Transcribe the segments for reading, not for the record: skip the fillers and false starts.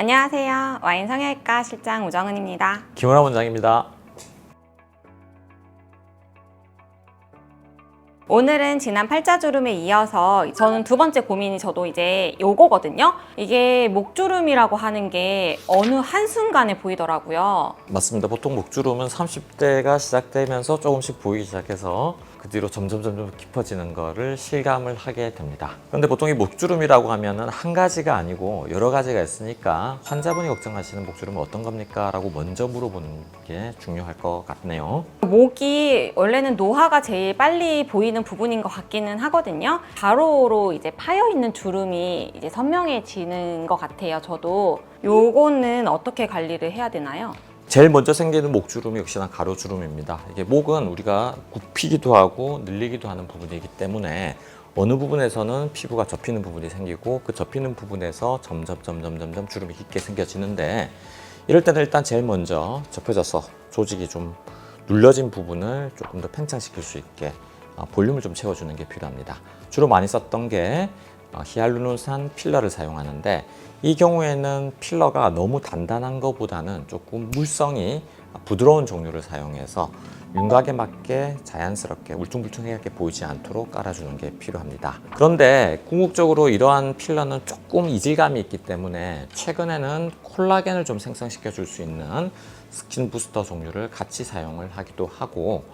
안녕하세요. 와인 성형외과 실장 우정은입니다. 김은하 원장입니다. 오늘은 지난 팔자주름에 이어서 저는 두 번째 고민이 저도 이제 요거거든요. 이게 목주름이라고 하는 게 어느 한순간에 보이더라고요. 맞습니다. 보통 목주름은 30대가 시작되면서 조금씩 보이기 시작해서 그 뒤로 점점 깊어지는 거를 실감을 하게 됩니다. 그런데 보통 이 목주름이라고 하면은 한 가지가 아니고 여러 가지가 있으니까 환자분이 걱정하시는 목주름은 어떤 겁니까? 라고 먼저 물어보는 게 중요할 것 같네요. 목이 원래는 노화가 제일 빨리 보이는 부분인 것 같기는 하거든요. 가로로 이제 파여 있는 주름이 이제 선명해지는 것 같아요. 저도 요거는 어떻게 관리를 해야 되나요? 제일 먼저 생기는 목주름이 역시나 가로주름입니다. 이게 목은 우리가 굽히기도 하고 늘리기도 하는 부분이기 때문에 어느 부분에서는 피부가 접히는 부분이 생기고 그 접히는 부분에서 점점 주름이 깊게 생겨지는데, 이럴 때는 일단 제일 먼저 접혀져서 조직이 좀 눌러진 부분을 조금 더 팽창시킬 수 있게 볼륨을 좀 채워주는 게 필요합니다. 주로 많이 썼던 게 히알루론산 필러를 사용하는데, 이 경우에는 필러가 너무 단단한 것보다는 조금 물성이 부드러운 종류를 사용해서 윤곽에 맞게 자연스럽게 울퉁불퉁하게 보이지 않도록 깔아주는 게 필요합니다. 그런데 궁극적으로 이러한 필러는 조금 이질감이 있기 때문에 최근에는 콜라겐을 좀 생성시켜 줄 수 있는 스킨 부스터 종류를 같이 사용을 하기도 하고,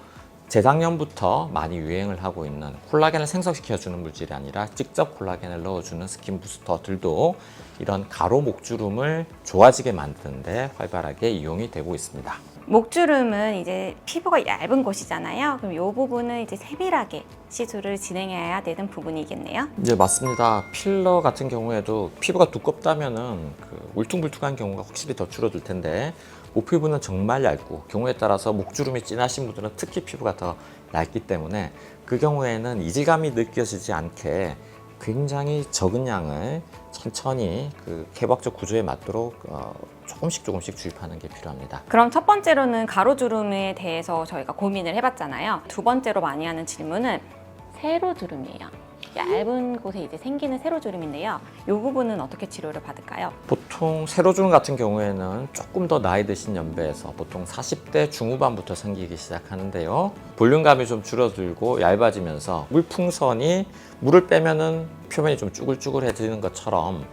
재작년부터 많이 유행을 하고 있는 콜라겐을 생성시켜주는 물질이 아니라 직접 콜라겐을 넣어주는 스킨 부스터들도 이런 가로 목주름을 좋아지게 만드는데 활발하게 이용이 되고 있습니다. 목주름은 이제 피부가 얇은 곳이잖아요. 그럼 이 부분은 이제 세밀하게 시술을 진행해야 되는 부분이겠네요. 이제 맞습니다. 필러 같은 경우에도 피부가 두껍다면은 그 울퉁불퉁한 경우가 확실히 더 줄어들 텐데, 목 피부는 정말 얇고 경우에 따라서 목주름이 진하신 분들은 특히 피부가 더 얇기 때문에 그 경우에는 이질감이 느껴지지 않게 굉장히 적은 양을 천천히 그 케바케 구조에 맞도록 조금씩 주입하는 게 필요합니다. 그럼 첫 번째로는 가로주름에 대해서 저희가 고민을 해봤잖아요. 두 번째로 많이 하는 질문은 세로주름이에요. 얇은 곳에 이제 생기는 세로주름인데요. 이 부분은 어떻게 치료를 받을까요? 보통 세로주름 같은 경우에는 조금 더 나이 드신 연배에서 보통 40대 중후반부터 생기기 시작하는데요. 볼륨감이 좀 줄어들고 얇아지면서 물풍선이 물을 빼면은 표면이 좀 쭈글쭈글해지는 것처럼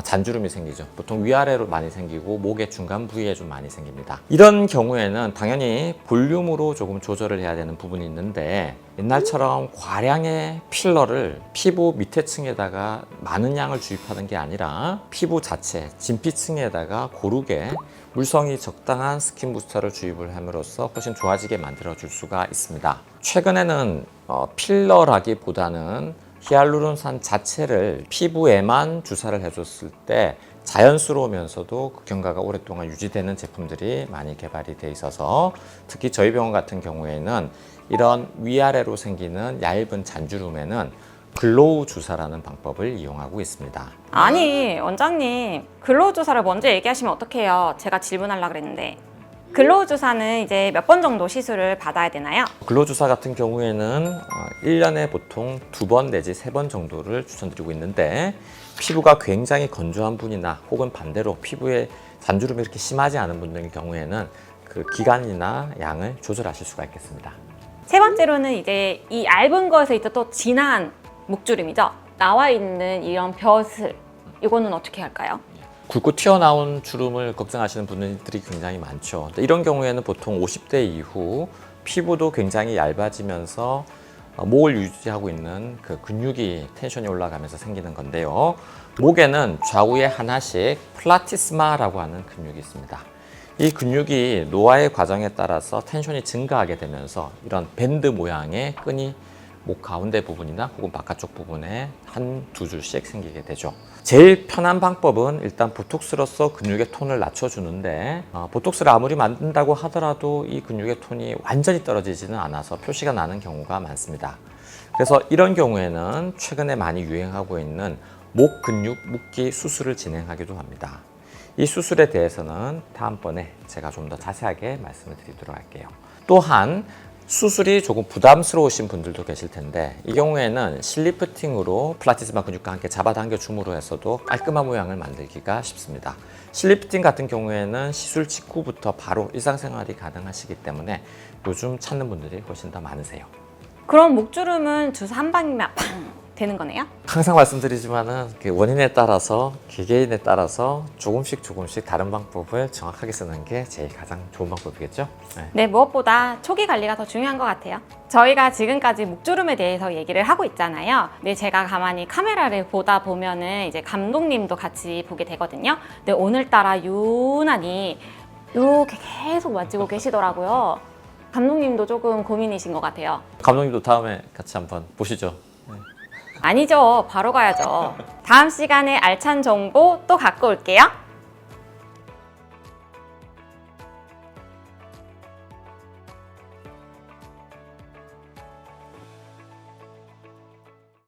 잔주름이 생기죠. 보통 위아래로 많이 생기고 목의 중간 부위에 좀 많이 생깁니다. 이런 경우에는 당연히 볼륨으로 조금 조절을 해야 되는 부분이 있는데, 옛날처럼 과량의 필러를 피부 밑에 층에다가 많은 양을 주입하는 게 아니라 피부 자체, 진피층에다가 고르게 물성이 적당한 스킨 부스터를 주입을 함으로써 훨씬 좋아지게 만들어 줄 수가 있습니다. 최근에는 필러라기보다는 히알루론산 자체를 피부에만 주사를 해줬을 때 자연스러우면서도 극형가가 오랫동안 유지되는 제품들이 많이 개발이 돼 있어서, 특히 저희 병원 같은 경우에는 이런 위아래로 생기는 얇은 잔주름에는 글로우 주사라는 방법을 이용하고 있습니다. 아니, 원장님, 글로우 주사를 먼저 얘기하시면 어떡해요? 제가 질문하려고 그랬는데. 글로우 주사는 이제 몇 번 정도 시술을 받아야 되나요? 글로우 주사 같은 경우에는 1년에 보통 2번 내지 3번 정도를 추천드리고 있는데, 피부가 굉장히 건조한 분이나 혹은 반대로 피부에 잔주름이 이렇게 심하지 않은 분들의 경우에는 그 기간이나 양을 조절하실 수가 있겠습니다. 세 번째로는 이제 이 얇은 거에서 이제 또 진한 목주름이죠. 나와 있는 이런 벼슬, 이거는 어떻게 할까요? 굵고 튀어나온 주름을 걱정하시는 분들이 굉장히 많죠. 이런 경우에는 보통 50대 이후 피부도 굉장히 얇아지면서 목을 유지하고 있는 그 근육이 텐션이 올라가면서 생기는 건데요. 목에는 좌우에 하나씩 플라티스마라고 하는 근육이 있습니다. 이 근육이 노화의 과정에 따라서 텐션이 증가하게 되면서 이런 밴드 모양의 끈이 목 가운데 부분이나 혹은 바깥쪽 부분에 한 두 줄씩 생기게 되죠. 제일 편한 방법은 일단 보톡스로서 근육의 톤을 낮춰주는데, 보톡스를 아무리 만든다고 하더라도 이 근육의 톤이 완전히 떨어지지는 않아서 표시가 나는 경우가 많습니다. 그래서 이런 경우에는 최근에 많이 유행하고 있는 목 근육 묶기 수술을 진행하기도 합니다. 이 수술에 대해서는 다음번에 제가 좀 더 자세하게 말씀을 드리도록 할게요. 또한 수술이 조금 부담스러우신 분들도 계실 텐데 이 경우에는 실리프팅으로 플라티스마 근육과 함께 잡아당겨 줌으로 해서도 깔끔한 모양을 만들기가 쉽습니다. 실리프팅 같은 경우에는 시술 직후부터 바로 일상생활이 가능하시기 때문에 요즘 찾는 분들이 훨씬 더 많으세요. 그럼 목주름은 주사 한 방이면 팡 되는 거네요? 항상 말씀드리지만은 그 원인에 따라서 개개인에 따라서 조금씩 다른 방법을 정확하게 쓰는 게 제일 가장 좋은 방법이겠죠? 네. 네, 무엇보다 초기 관리가 더 중요한 것 같아요. 저희가 지금까지 목주름에 대해서 얘기를 하고 있잖아요. 근데 제가 가만히 카메라를 보다 보면은 이제 감독님도 같이 보게 되거든요. 근데 오늘따라 유난히 이렇게 계속 만지고 계시더라고요. 감독님도 조금 고민이신 것 같아요. 감독님도 다음에 같이 한번 보시죠. 아니죠. 바로 가야죠. 다음 시간에 알찬 정보 또 갖고 올게요.